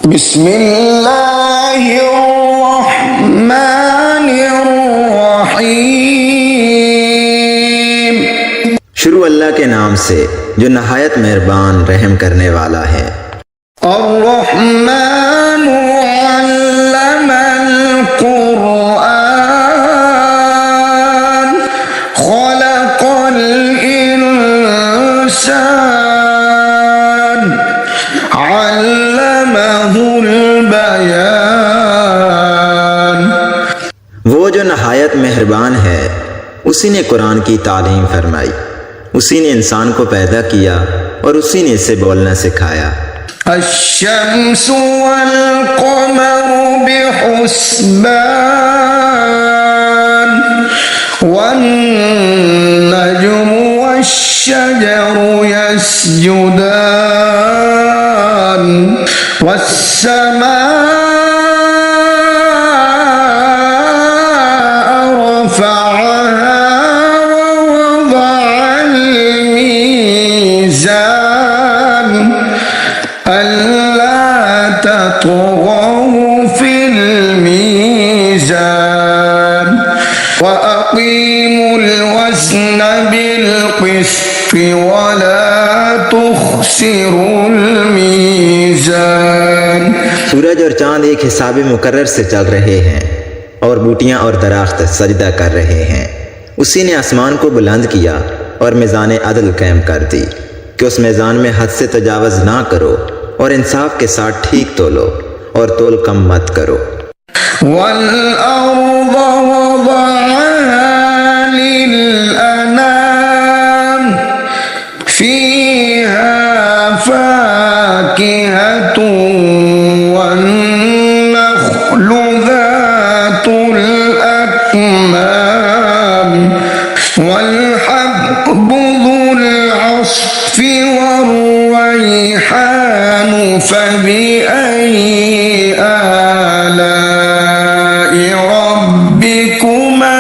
बिस्मिल्लाहिर्रहमानिर्रहीम। शुरू अल्लाह के नाम से जो नहायत मेहरबान रहम करने वाला है। अर्रहमानु अल्लमल कुरआन खलक़ल इंसान अल्लमहुल बयान। वो जो नहायत मेहरबान है, उसी ने कुरान की तालीम फरमाई, उसी ने इंसान को पैदा किया और उसी ने इसे बोलना सिखाया। अश्शम्सु वल क़मरु बिहुस्बान वन नज्मु वश्शजरु यस्जुदान वस्समाअ रफ़अहा ववضअल मीज़ान अल्ला तत्गौ फिल मीज़ान वअक़ीमुल वज़्न बिल क़िस्ति वला तुख़्सिरुल मीज़ान। सूरज और चांद एक हिसाब मुकर्रर से चल रहे हैं और बूटियां और दरख्त सजदा कर रहे हैं। उसी ने आसमान को बुलंद किया और मीज़ान अदल कायम कर दी कि उस मीज़ान में हद से तजावज़ ना करो और इंसाफ के साथ ठीक तोलो और तोल कम मत करो। वल अर्ज़ वज़अहा लिल अनाम फ़ीहा फ़ाकिहतुन वन नख़्लु ज़ातुल अक्माम वल हब्बु ज़ुल अस्फ़ि वर्रैहान फ़बिअय्यि आलाइ रब्बिकुमा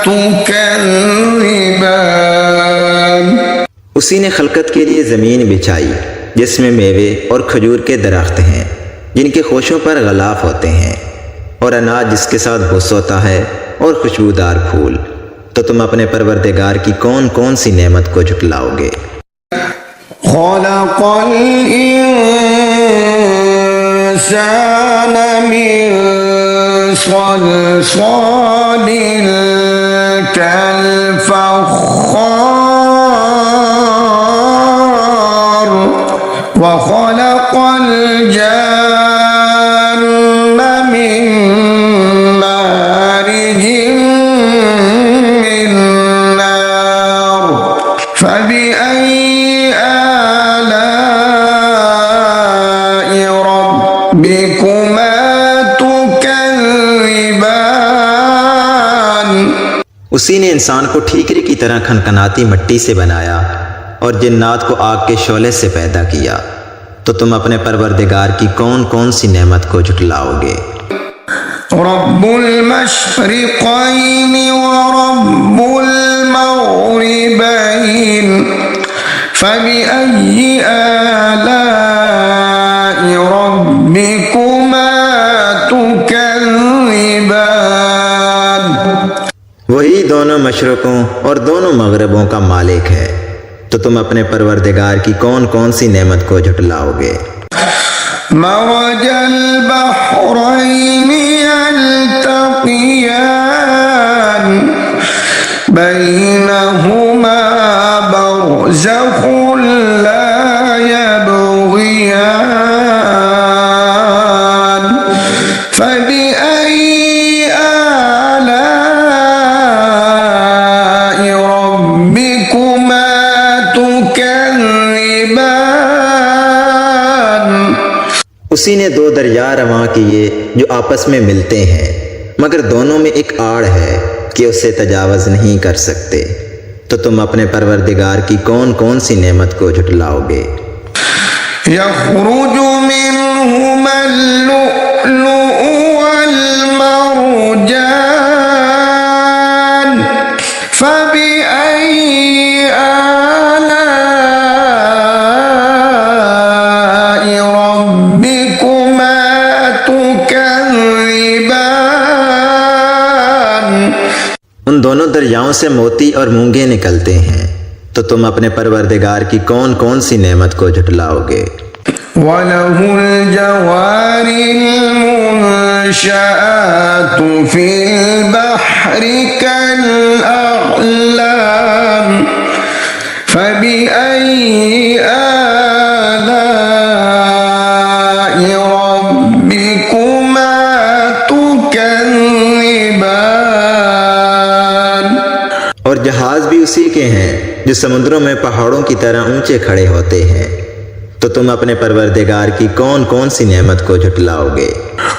तुकज़्ज़िबान। उसी ने खलकत के लिए ज़मीन बिछाई जिसमें मेवे और खजूर के दरख्त हैं जिनके खोशों पर गलाफ होते हैं, और अनाज जिसके साथ भुस होता है और खुशबूदार फूल। तो तुम अपने परवरदिगार की कौन कौन सी नेमत को झुटलाओगे। खलक़ल इंसान मिन सलसालिन कल-फ़ख़्ख़ार व खलक़ल जन्न मिन मारिजिन मिन नार फ़बिअय्यि आलाइ रब्बिकुमा तुकज़्ज़िबान। उसी ने इंसान को ठीकरी की तरह खनखनाती मिट्टी से बनाया और जिन्नात को आग के शोले से पैदा किया। तो तुम अपने परवरदिगार की कौन कौन सी नेमत को झुटलाओगे। रब्बुल मशरिक़ैनि व रब्बुल मग़रिबैन फ़बिअय्यि आलाइ रब्बिकुमा तुकज़्ज़िबान। वही दोनों मशरक़ों और दोनों मगरबों का मालिक है। तो तुम अपने परवरदिगार की कौन कौन सी नेमत को झुटलाओगे। मरजल बहरैनि यल्तक़ियान बैनहुमा बरज़ख़ुन ला यबग़ियान फ़बिअय्यि आलाइ रब्बिकुमा तुकज़्ज़िबान। उसी ने दो दरिया रवां किए जो आपस में मिलते हैं, मगर दोनों में एक आड़ है कि उसे तजावज़ नहीं कर सकते। तो तुम अपने परवरदिगार की कौन कौन सी नेमत को झुटलाओगे। यख़्रुजु मिन्हुमल लुअ्लुअु वल मरजान फ़बिअय्यि आलाइ रब्बिकुमा تكذبان उन दोनों दरियाओं से मोती और मूंगे निकलते हैं, तो तुम अपने परवरदिगार की कौन कौन सी नेमत को झुटलाओगे। وله الجوار المنشآت في البحر كالأعلام فبأي آلاء ربكما تكذبان और जहाज भी उसी के हैं जो समुद्रों में पहाड़ों की तरह ऊंचे खड़े होते हैं, तो तुम अपने परवरदिगार की कौन कौन सी नेमत को झुटलाओगे।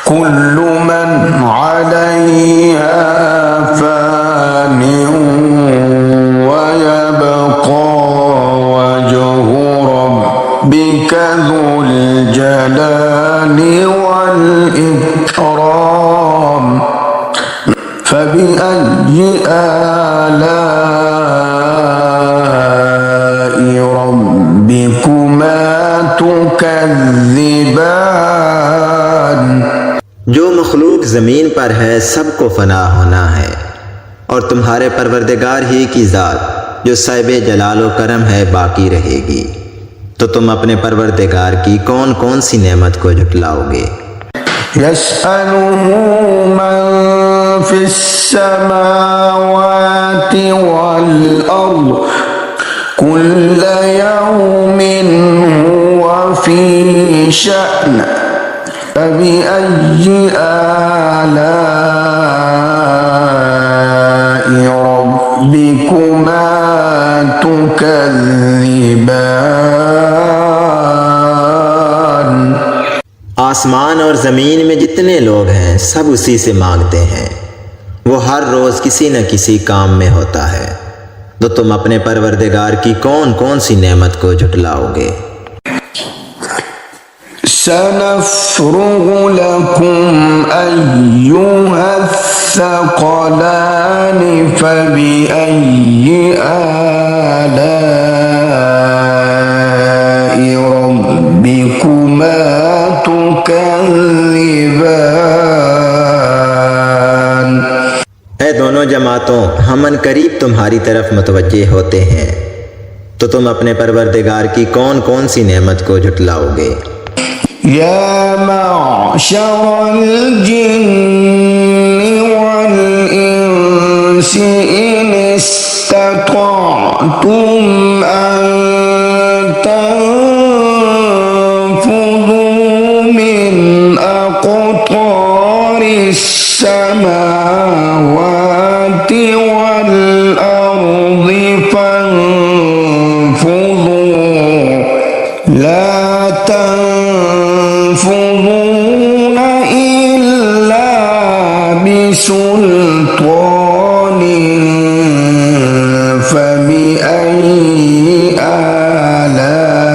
كل من عليها فان ويبقى وجه ربك ذو الجلال والإكرام فبأي آلاء ربكما تكذبان जो मखलूक ज़मीन पर है सबको फना होना है, और तुम्हारे परवरदिगार ही की ज़ात जो साहिबे जलाल व करम है बाकी रहेगी, तो तुम अपने परवरदिगार की कौन कौन सी नेमत को झुटलाओगे। يسأله من في السماوات والأرض كل يوم هو في شأن فبأي آلاء ربكما تكذبان आसमान और ज़मीन में जितने लोग हैं सब उसी से मांगते हैं, वो हर रोज़ किसी न किसी काम में होता है, तो तुम अपने परवरदिगार की कौन कौन सी नेमत को झुटलाओगे। سنفرغ لكم أيها الثقلان فبأي آلاء ربكما تكذبان ऐ दोनों जमातों, हमन करीब तुम्हारी तरफ मुतवज्जे होते हैं, तो तुम अपने परवरदिगार की कौन कौन सी नेमत को झुटलाओगे। يا معشر الجن والإنس إن استطعتم أن تنفذوا من أقطار السماوات والأرض فانفذوا لا تنفذون إلا بسلطان فبأي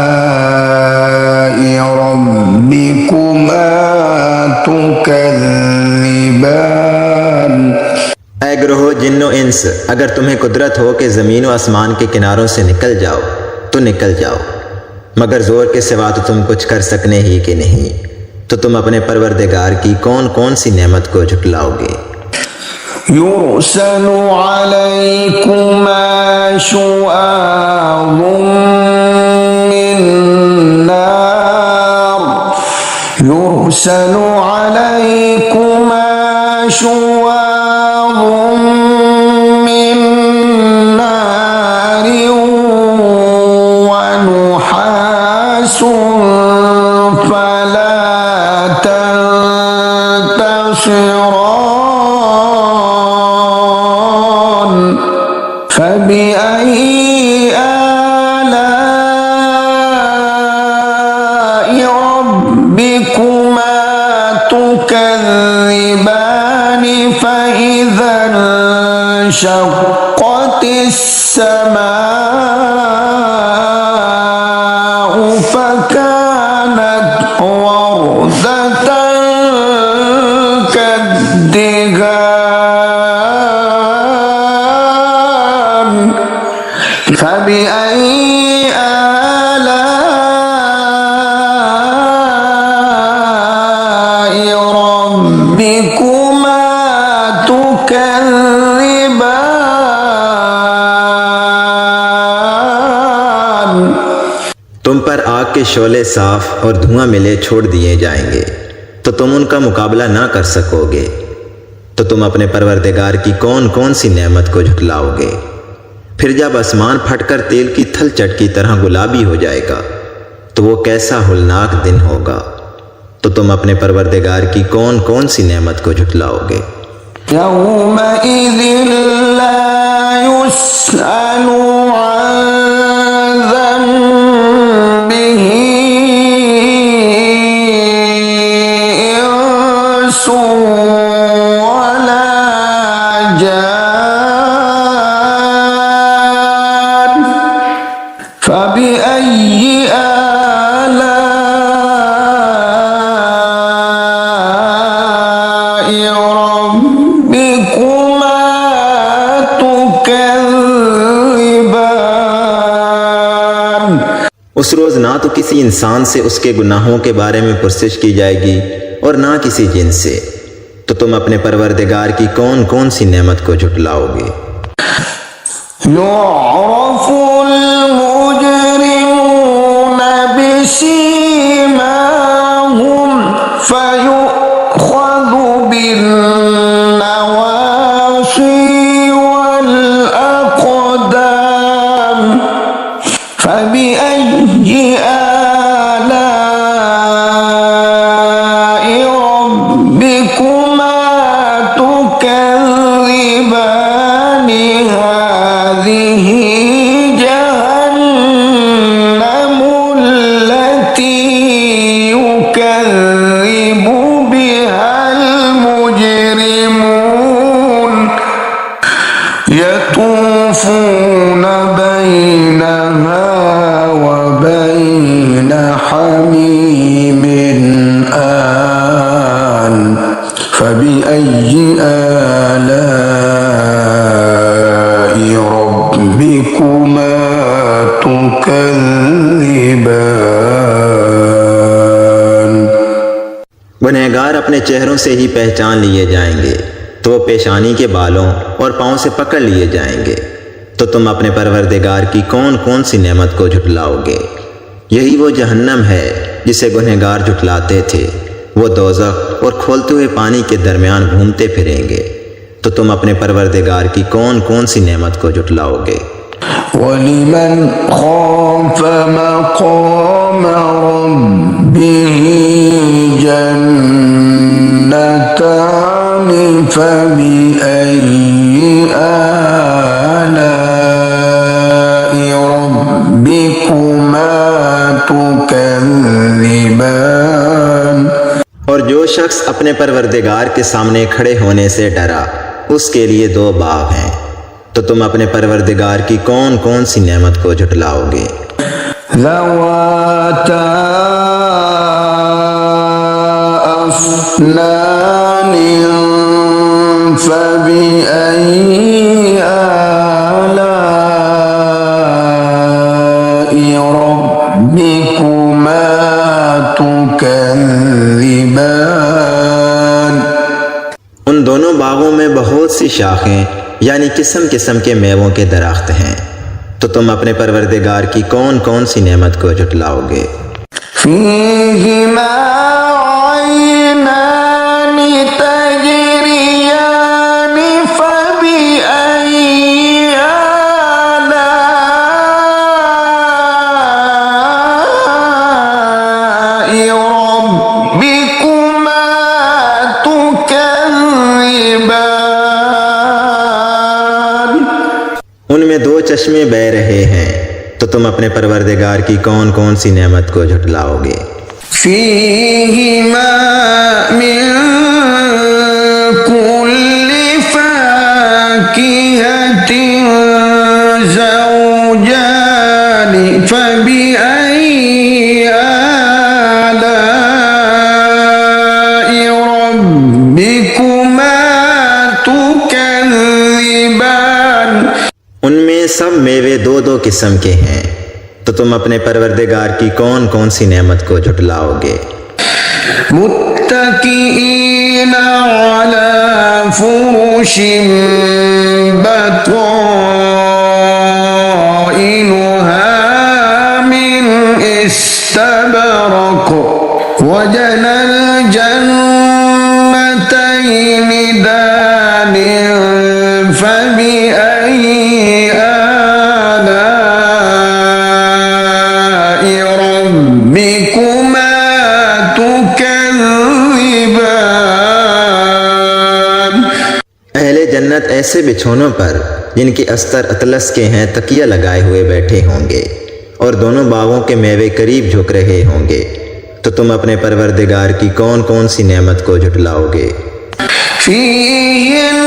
آلاء ربكما تكذبان ऐ ग्रोहो जिन्नो इंस, अगर तुम्हें कुदरत हो कि ज़मीन व आसमान के किनारों से निकल जाओ तो निकल जाओ, मगर ज़ोर के सिवा तो तुम कुछ कर सकने ही कि नहीं, तो तुम अपने परवरदिगार की कौन कौन सी नेमत को झुटलाओगे। يرسل عليكما شواظ من نار يرسل عليكما شواظ من نار ونحاس فلا تنتصران فبأي آلاء ربكما تكذبان فإذا انشقت السماء فكانت وردة كالدهان فبأي آلاء के शोले साफ और धुआं मिले छोड़ दिए जाएंगे तो तुम उनका मुकाबला ना कर सकोगे। तो तुम अपने परवरदिगार की कौन कौन सी नेमत को झुटलाओगे। फिर जब आसमान फटकर तेल की थलचट की तरह गुलाबी हो जाएगा तो वो कैसा होलनाक दिन होगा। तो तुम अपने परवरदिगार की कौन कौन सी नेमत को झुटलाओगे। यौमइज़िन ला युस्अलु अन ज़ंबिही इंसुन वला जान फबिअय्यि आलाइ रब्बिकुमा तुकज़्ज़िबान। उस रोज ना तो किसी इंसान से उसके गुनाहों के बारे में पुरसिश की जाएगी और ना किसी जिन से। तो तुम अपने परवरदिगार की कौन कौन सी नेमत को झुटलाओगे। युअरफुल मुजरिमून बिसीमाहुम फयुख़ज़ु बिन्नवासी वल अक़दाम फबिअय्यि आलाइ रब्बिकुमा तुकज़्ज़िबान। हाज़िही जहन्नमु अल्लती युकज़्ज़िबु बिहल मुजरिमून यतूफ़ून बैनहा व बैन हमीमिन आन फबिअय्यि आलाइ रब्बिकुमा तुकज़्ज़िबान। गुनहगार अपने चेहरों से ही पहचान लिए जाएंगे तो वो पेशानी के बालों और पाँव से पकड़ लिए जाएंगे। तो तुम अपने परवरदिगार की कौन कौन सी नेमत को झुटलाओगे। यही वो जहन्नम है जिसे गुनहगार झुटलाते थे। वो दोज़ख और खोलते हुए पानी के दरमियान घूमते फिरेंगे। तो तुम अपने परवरदिगार की कौन कौन सी नेमत को झुटलाओगे। वलिमन खाफ़ मक़ाम रब्बिही जन्नतान फबिअय्यि आलाइ रब्बिकुमा तुकज़्ज़िबान। और जो शख्स अपने परवरदिगार के सामने खड़े होने से डरा उसके लिए दो बाग हैं। तो तुम अपने परवरदिगार की कौन कौन सी नेमत को झुटलाओगे। ज़वाता अफ़नान फबिअय्यि आलाइ रब्बिकुमा तुकज़्ज़िबान। उन दोनों बागों में बहुत सी शाखें यानी किस्म किस्म के मेवों के दरख्त हैं। तो तुम अपने परवरदिगार की कौन कौन सी नेमत को झुटलाओगे। फ़ीहिमा ऐनान तजरियान फबिअय्यि आलाइ रब्बिकुमा तुकज़्ज़िबान। उनमें दो चश्मे बह रहे हैं। तो तुम अपने परवरदिगार की कौन कौन सी नेमत को झुटलाओगे। फ़ीहिमा मिन कुल्लि फ़ाकिहतिन ज़ौजान फबिअय्यि आलाइ रब्बिकुमा तुकज़्ज़िबान। उनमें सब मेवे दो दो किस्म के हैं। तो तुम अपने परवरदिगार की कौन कौन सी नेमत को झुटलाओगे। मुत्तकीईन अला फुरुशिन बताइनुहा मिन इस्तबरक़ مرج الجنتين دان فبأي آلاء ربكما تكذبان। अहले जन्नत ऐसे बिछौनों पर जिनकी अस्तर अतलस के हैं तकिया लगाए हुए बैठे होंगे और दोनों बागों के मेवे करीब झुक रहे होंगे, तो तुम अपने परवरदिगार की कौन कौन सी नेमत को झुटलाओगे। فيهن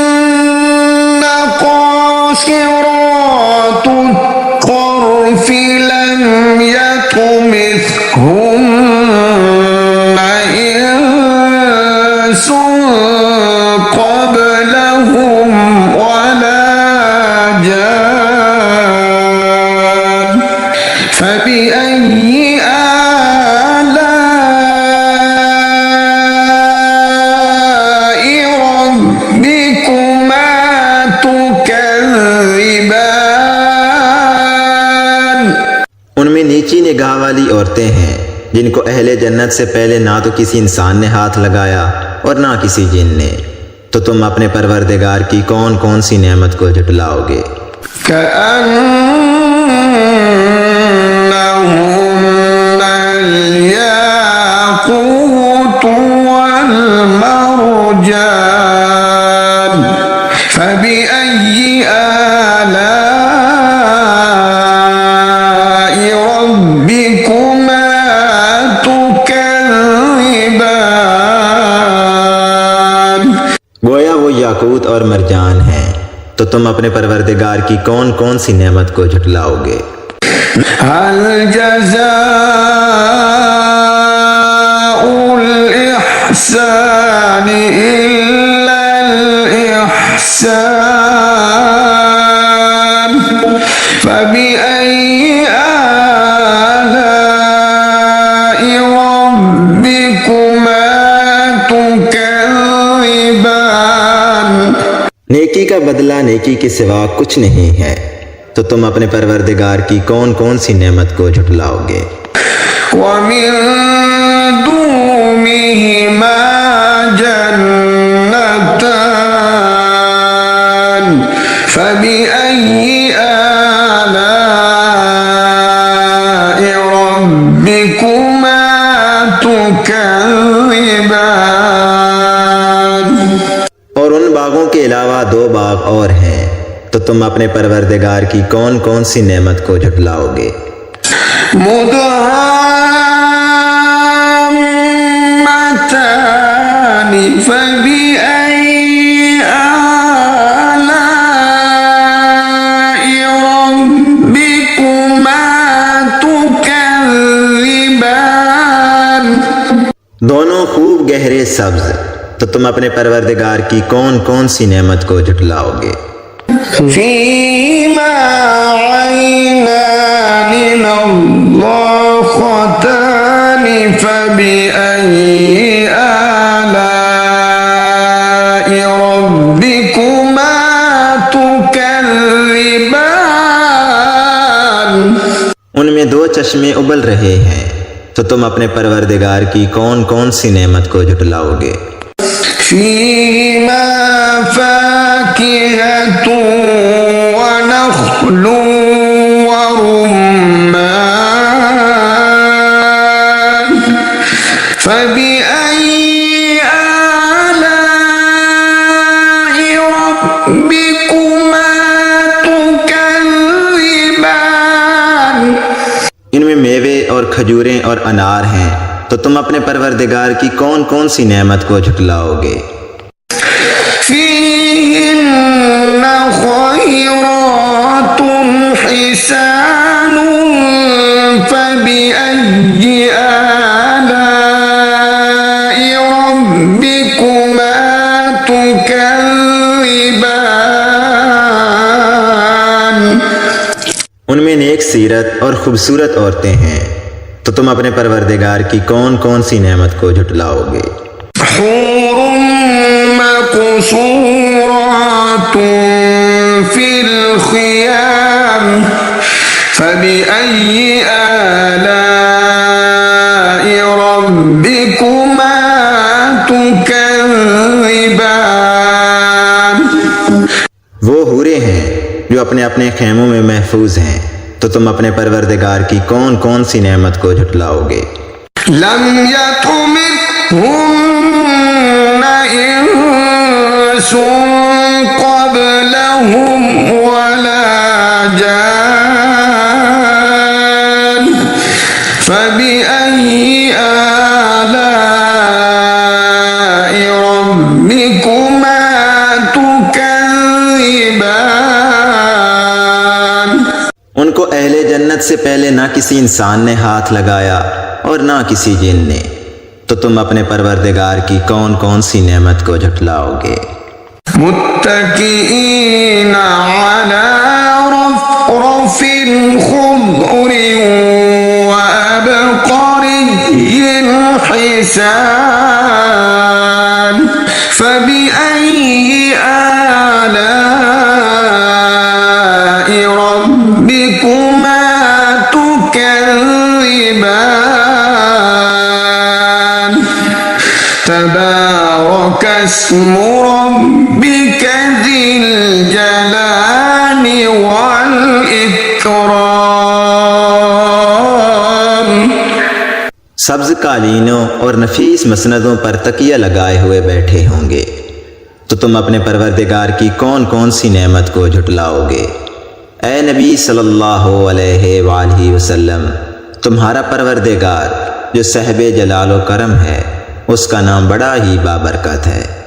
قاصرات الطرف لم يطمثهن إنس قبلهم ولا جان فبأي آلاء ربكما تكذبان। उनमें नीची निगाह वाली औरतें हैं जिनको अहले जन्नत से पहले ना तो किसी इंसान ने हाथ लगाया और ना किसी जिन ने, तो तुम अपने परवरदिगार की कौन कौन सी नेमत को झुटलाओगे। كأنهن الياقوت والمرجان فبأي آلاء ربكما تكذبان। गोया वो याकूत और मरजान हैं, तो तुम अपने परवरदिगार की कौन कौन सी नेमत को झुटलाओगे। هل جزاء الإحسان إلا الإحسان فبأي آلاء ربكما تكذبان। नेकी का बदला नेकी के सिवा कुछ नहीं है, तो तुम अपने परवरदिगार की कौन कौन सी नेमत को झुटलाओगे। ومن دونهما جنتان فبأي آلاء ربكما تكذبان। और उन बागों के अलावा दो बाग और हैं, तो तुम अपने परवरदिगार की कौन कौन सी नेमत को झुटलाओगे। مدهامتان فبأي آلاء ربكما تكذبان। दोनों खूब गहरे सब्ज, तो तुम अपने परवरदिगार की कौन कौन सी नेमत को झुटलाओगे। فيهما عينان نضاختان فبأي آلاء ربكما تكذبان। उनमें दो चश्मे उबल रहे हैं, तो तुम अपने परवरदिगार की कौन कौन सी नेमत को झुटलाओगे। فيهما فاكهة ونخل ورمان فبأي آلاء ربكما تكذبان। इनमें मेवे और खजूरें और अनार हैं, तो तुम अपने परवरदिगार की कौन कौन सी नेमत को झुटलाओगे। فيهن خيرات حسان فبأي آلاء ربكما تكذبان। उनमें नेक सीरत और खूबसूरत औरतें हैं, तो तुम अपने परवरदिगार की कौन कौन सी नेमत को झुटलाओगे। حور مقصورات في الخيام فبأي آلاء ربكما जो अपने अपने खेमों में महफूज हैं, तो तुम अपने परवरदिगार की कौन कौन सी नेमत को झुटलाओगे। लम यतमिथुन्न इंसुन क़ब्लहुम वला जान फबिअय्यि आलाइ रब्बिकुमा तुकज़्ज़िबान। उनको अहले जन्नत से पहले ना किसी इंसान ने हाथ लगाया और ना किसी जिन ने, तो तुम अपने परवरदिगार की कौन कौन सी नेमत को झुटलाओगे। मुत्तकीईना अला रफ़रफ़िन ख़ुद्रिन व अबक़रिय्यिन हिसान फबिअय्यि आलाइ रब्बिकुमा तुकज़्ज़िबान। तबारक अस्मु रब्बिक ज़िल जलाली वल इकराम। सब्ज कालीनों और नफीस मसनदों पर तकिया लगाए हुए बैठे होंगे, तो तुम अपने परवरदिगार की कौन कौन सी नेमत को झुटलाओगे। ए नबी सल्लल्लाहु अलैहि वसल्लम, तुम्हारा परवरदिगार जो साहिब जलाल व करम है, उसका नाम बड़ा ही बाबरकत है।